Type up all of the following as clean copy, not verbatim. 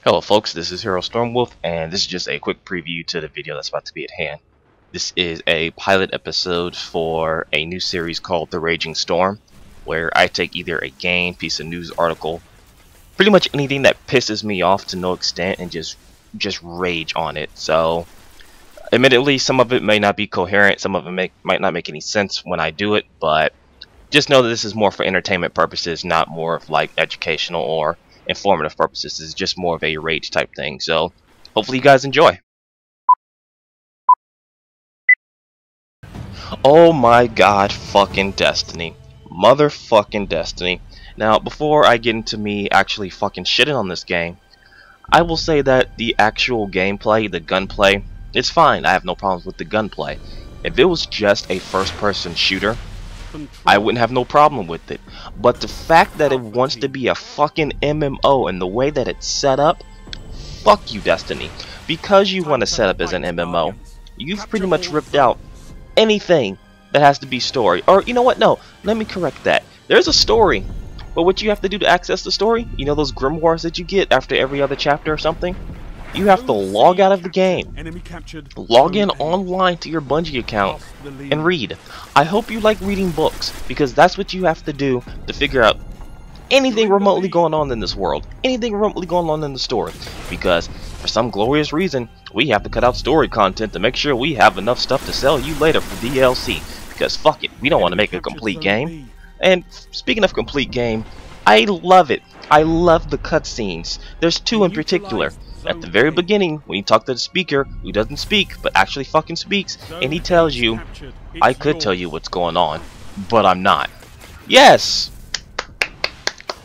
Hello folks, this is Hirostormwolf, and this is just a quick preview to the video that's about to be at hand. This is a pilot episode for a new series called The Raging Storm, where I take either a game, piece of news article, pretty much anything that pisses me off to no extent and just rage on it. So, admittedly, some of it may not be coherent, some of it might not make any sense when I do it, but just know that this is more for entertainment purposes, not more of like educational or informative purposes. This is just more of a rage type thing, so hopefully you guys enjoy. Oh my god, fucking Destiny. Motherfucking Destiny. Now, before I get into me actually fucking shitting on this game, I will say that the actual gameplay, the gunplay, it's fine. I have no problems with the gunplay. If it was just a first-person shooter, I wouldn't have no problem with it. But the fact that it wants to be a fucking MMO and the way that it's set up, fuck you, Destiny. Because you want to set up as an MMO, you've pretty much ripped out anything that has to be story. Or, you know what? No, let me correct that. There's a story, but what you have to do to access the story, you know those grimoires that you get after every other chapter or something? You have to log out of the game, log in online to your Bungie account, and read. I hope you like reading books, because that's what you have to do to figure out anything remotely going on in this world, anything remotely going on in the story, because for some glorious reason, we have to cut out story content to make sure we have enough stuff to sell you later for DLC, because fuck it, we don't want to make a complete game. And speaking of complete game, I love it. I love the cutscenes. There's two in particular. At the very beginning, when you talk to the speaker, who doesn't speak, but actually fucking speaks, and he tells you, I could tell you what's going on, but I'm not. Yes!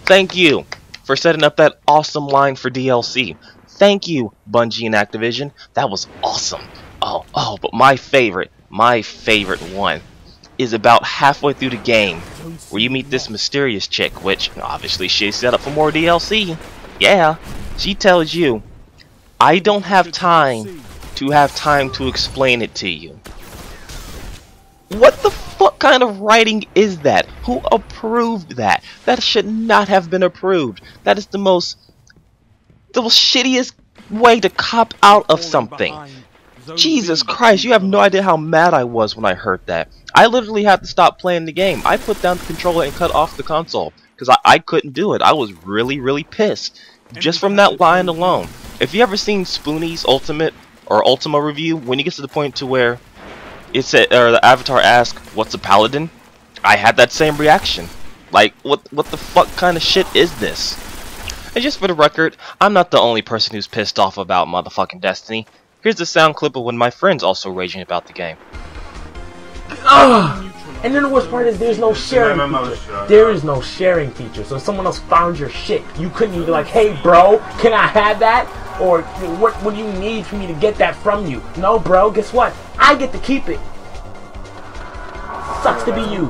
Thank you for setting up that awesome line for DLC. Thank you, Bungie and Activision. That was awesome. Oh, but my favorite one is about halfway through the game, where you meet this mysterious chick, which, obviously, she's set up for more DLC. Yeah, she tells you, I don't have time to explain it to you. What the fuck kind of writing is that? Who approved that? That should not have been approved. That is the most shittiest way to cop out of something. Jesus Christ, you have no idea how mad I was when I heard that. I literally had to stop playing the game. I put down the controller and cut off the console because I couldn't do it. I was really pissed just from that line alone. If you ever seen Spoonie's Ultimate or Ultima review, when you get to the point to where it said, or the avatar asks, "What's a paladin?" I had that same reaction. Like, what the fuck kind of shit is this? And just for the record, I'm not the only person who's pissed off about motherfucking Destiny. Here's a sound clip of one of my friends also raging about the game. Ugh! And then the worst part is there's no sharing feature. There is no sharing feature. So if someone else found your shit, you couldn't even be like, hey bro, can I have that? Or what do you need for me to get that from you? No bro, guess what? I get to keep it. Sucks to be you.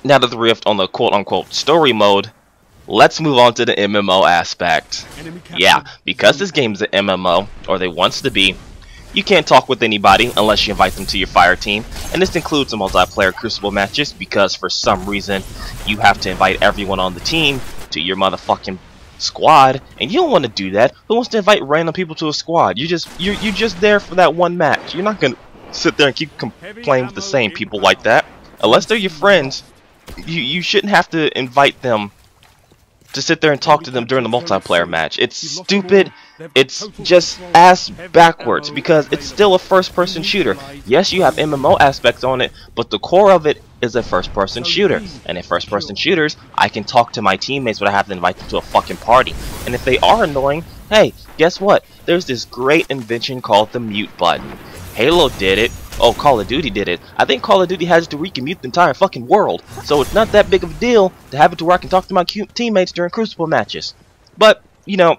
Now that the rift on the quote-unquote story mode, let's move on to the MMO aspect. Yeah, because this game is an MMO, or they wants to be, you can't talk with anybody unless you invite them to your fire team, and this includes the multiplayer Crucible matches because for some reason you have to invite everyone on the team to your motherfucking squad, and you don't want to do that. Who wants to invite random people to a squad? You're just there for that one match. You're not gonna sit there and keep playing with the same people like that. Unless they're your friends, you shouldn't have to invite them to sit there and talk to them during the multiplayer match. It's stupid. It's just ass backwards because it's still a first-person shooter. Yes, you have MMO aspects on it, but the core of it is a first-person shooter. And in first-person shooters, I can talk to my teammates, but I have to invite them to a fucking party. And if they are annoying, hey, guess what? There's this great invention called the mute button. Halo did it. Oh, Call of Duty did it. I think Call of Duty has to mute the entire fucking world, so it's not that big of a deal to have it to where I can talk to my teammates during Crucible matches. But, you know,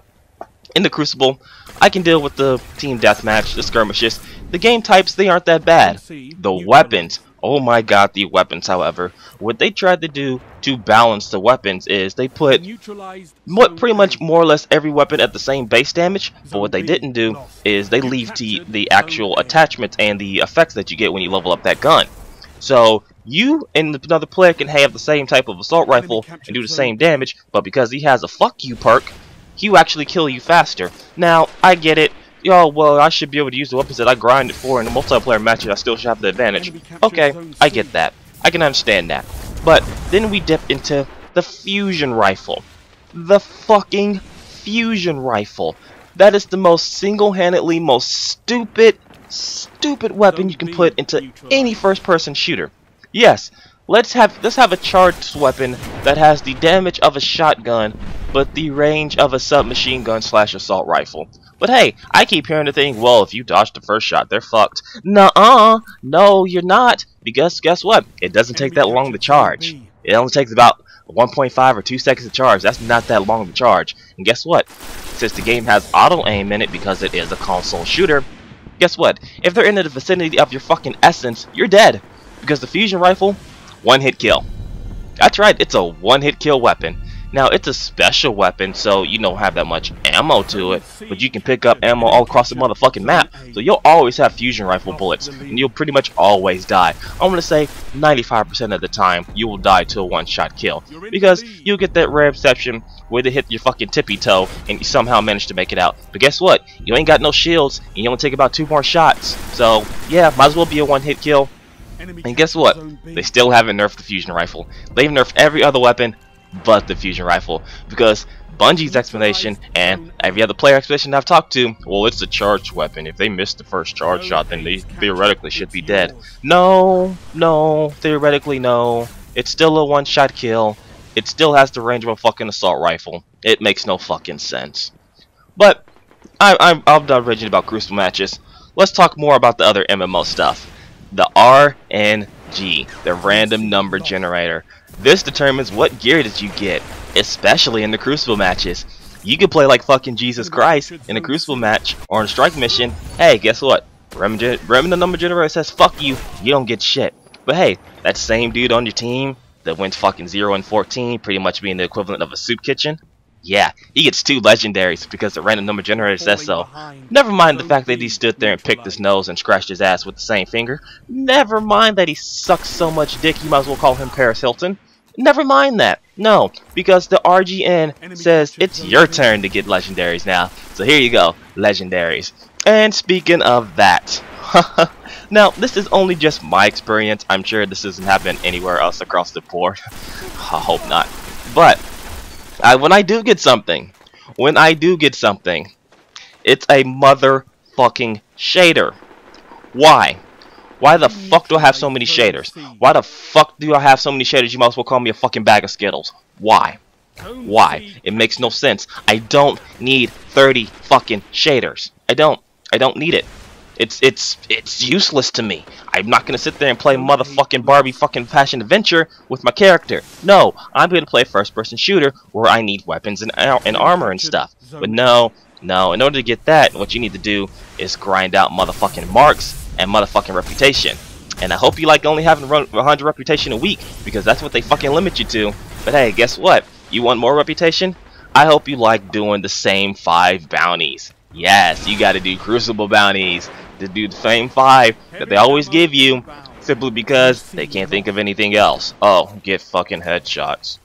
in the Crucible, I can deal with the team deathmatch, the skirmishes. The game types, they aren't that bad. The weapons, oh my god, the weapons, however. What they tried to do to balance the weapons is they put pretty much more or less every weapon at the same base damage, but what they didn't do is they leave the actual attachments and the effects that you get when you level up that gun. So you and another player can have the same type of assault rifle and do the same damage, but because he has a fuck you perk, he will actually kill you faster. Now, I get it. Yo, well, I should be able to use the weapons that I grinded for in the multiplayer matches. I still should have the advantage. Okay, I get that. I can understand that. But then we dip into the fusion rifle. The fucking fusion rifle. That is the most single-handedly most stupid weapon you can put into any first-person shooter. Yes, let's have a charged weapon that has the damage of a shotgun, but the range of a submachine gun / assault rifle. But hey, I keep hearing the thing, well, if you dodge the first shot, they're fucked. Nuh-uh, no, you're not. Because guess what? It doesn't take that long to charge. It only takes about 1.5 or 2 seconds to charge. That's not that long to charge. And guess what? Since the game has auto-aim in it because it is a console shooter, guess what? If they're in the vicinity of your fucking essence, you're dead. Because the fusion rifle, one-hit kill. That's right, it's a one-hit kill weapon. Now, it's a special weapon, so you don't have that much ammo to it, but you can pick up ammo all across the motherfucking map, so you'll always have fusion rifle bullets, and you'll pretty much always die. I'm gonna say 95% of the time, you will die to a one-shot kill, because you'll get that rare exception where they hit your fucking tippy toe, and you somehow manage to make it out. But guess what? You ain't got no shields, and you only take about 2 more shots, so yeah, might as well be a one-hit kill. And guess what? They still haven't nerfed the fusion rifle. They've nerfed every other weapon but the fusion rifle, because Bungie's explanation and every other player explanation I've talked to, well, it's a charged weapon. If they miss the first charge shot, then they theoretically should be dead. No, theoretically no. It's still a one-shot kill. It still has the range of a fucking assault rifle. It makes no fucking sense. But I'm done raging about Crucible matches. Let's talk more about the other MMO stuff. The RNG, the random number generator. This determines what gear that you get, especially in the Crucible matches. You can play like fucking Jesus Christ in a Crucible match or in a strike mission. Hey, guess what? Random number generator says fuck you, you don't get shit. But hey, that same dude on your team that went fucking 0 and 14, pretty much being the equivalent of a soup kitchen, yeah, he gets 2 legendaries because the random number generator says so. Never mind the fact that he stood there and picked his nose and scratched his ass with the same finger. Never mind that he sucks so much dick you might as well call him Paris Hilton. Never mind that. No, because the RGN says it's your turn to get legendaries now. So here you go, legendaries. And speaking of that, now this is only just my experience. I'm sure this doesn't happen anywhere else across the board. I hope not. But when I do get something, it's a motherfucking shader. Why? Why the fuck do I have so many shaders? Why the fuck do I have so many shaders? You might as well call me a fucking bag of Skittles. Why? Why? It makes no sense. I don't need 30 fucking shaders. I don't need it. It's useless to me. I'm not gonna sit there and play motherfucking Barbie fucking Passion Adventure with my character. No, I'm gonna play a first-person shooter where I need weapons and armor and stuff. But no, in order to get that, what you need to do is grind out motherfucking marks and motherfucking reputation. And I hope you like only having 100 reputation a week, because that's what they fucking limit you to. But hey, guess what? You want more reputation? I hope you like doing the same 5 bounties. Yes, you gotta do Crucible bounties to do the same 5 that they always give you, simply because they can't think of anything else. Oh, get fucking headshots.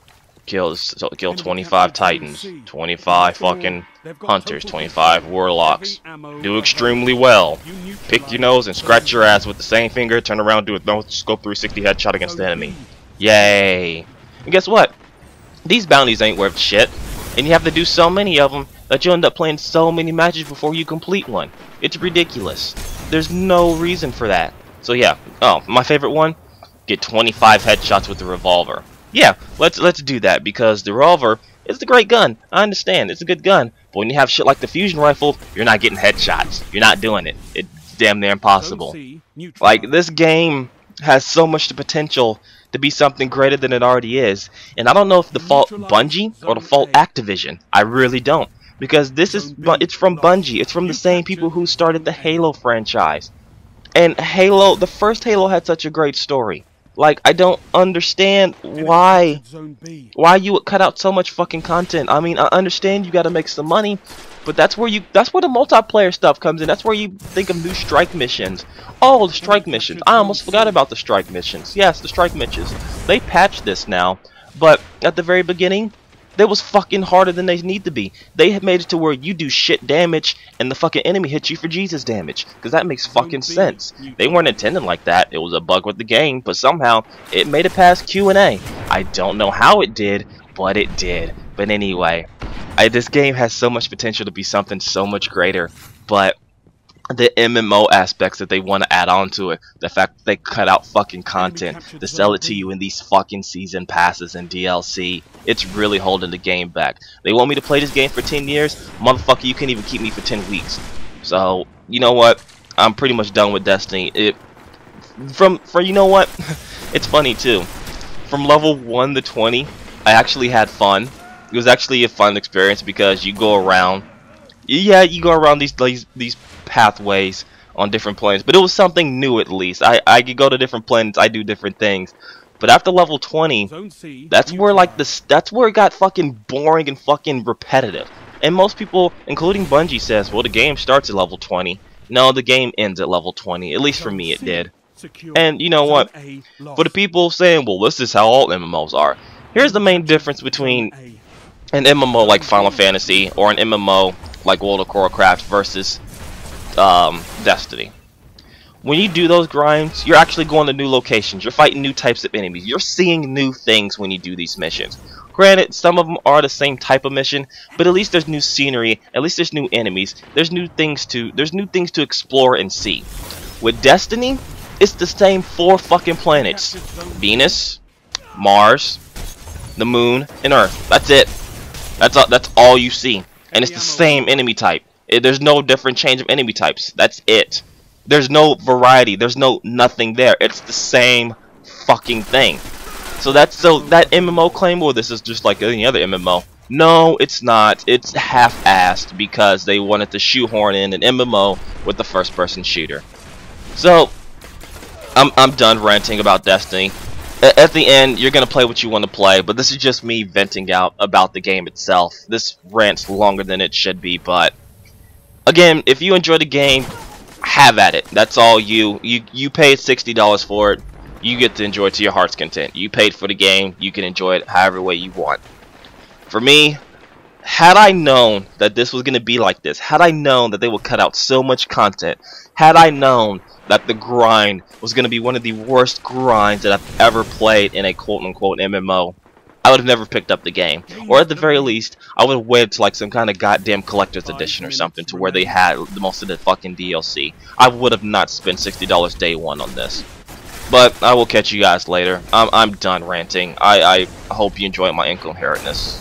Kill 25 Titans, 25 fucking Hunters, 25 Warlocks. Do extremely well. Pick your nose and scratch your ass with the same finger, turn around, do a no-scope 360 headshot against the enemy. Yay! And guess what? These bounties ain't worth shit, and you have to do so many of them that you end up playing so many matches before you complete one. It's ridiculous. There's no reason for that. So yeah, oh, my favorite one? Get 25 headshots with the revolver. Yeah, let's do that, because the revolver is a great gun. I understand, it's a good gun. But when you have shit like the fusion rifle, you're not getting headshots. You're not doing it. It's damn near impossible. Like, this game has so much potential to be something greater than it already is. And I don't know if the fault Bungie or the fault Activision. I really don't. Because it's from Bungie. It's from the same people who started the Halo franchise. And Halo, the first Halo had such a great story. Like, I don't understand why you would cut out so much fucking content. I mean, I understand you gotta make some money, but that's where the multiplayer stuff comes in. That's where you think of new strike missions. Oh, the strike missions. I almost forgot about the strike missions. Yes, the strike missions. They patched this now, but at the very beginning, They was fucking harder than they need to be. They have made it to where you do shit damage and the fucking enemy hits you for Jesus damage. Because that makes fucking sense. They weren't intending like that. It was a bug with the game, but somehow it made it past Q&A. I don't know how it did, but it did. But anyway, this game has so much potential to be something so much greater, but the MMO aspects that they want to add on to it, the fact that they cut out fucking content to sell it to you in these fucking season passes and DLC, it's really holding the game back. They want me to play this game for 10 years? Motherfucker, you can't even keep me for 10 weeks. So, you know what? I'm pretty much done with Destiny. You know what? It's funny too. From level 1 to 20, I actually had fun. It was actually a fun experience because you go around. Yeah, you go around these pathways on different planes, but it was something new at least. I could go to different planets, I do different things. But after level 20, that's where that's where it got fucking boring and fucking repetitive. And most people, including Bungie, says, well, the game starts at level 20. No, the game ends at level 20. At least for me, it did. And you know what? For the people saying, well, this is how all MMOs are. Here's the main difference between an MMO like Final Fantasy or an MMO like World of Warcraft versus Destiny. When you do those grinds, you're actually going to new locations. You're fighting new types of enemies. You're seeing new things when you do these missions. Granted, some of them are the same type of mission, but at least there's new scenery. At least there's new enemies. There's new things to explore and see. With Destiny, it's the same 4 fucking planets: Venus, Mars, the Moon, and Earth. That's it. That's all you see, and it's the same enemy type. There's no different change of enemy types. That's it. There's no variety. There's no nothing there. It's the same fucking thing. So that MMO claim, well, this is just like any other MMO. No, it's not. It's half-assed because they wanted to shoehorn in an MMO with the first-person shooter. So I'm done ranting about Destiny. At the end, you're gonna play what you want to play, but this is just me venting out about the game itself. This rant's longer than it should be, but again, if you enjoy the game, have at it. That's all you paid $60 for it. You get to enjoy it to your heart's content. You paid for the game. You can enjoy it however way you want. For me, had I known that this was going to be like this, had I known that they would cut out so much content, had I known that the grind was going to be one of the worst grinds that I've ever played in a quote-unquote MMO, I would have never picked up the game. Or at the very least, I would have waited to like some kind of goddamn collector's edition or something to where they had most of the fucking DLC. I would have not spent $60 day one on this. But I will catch you guys later. I'm done ranting. I hope you enjoy my incoherentness.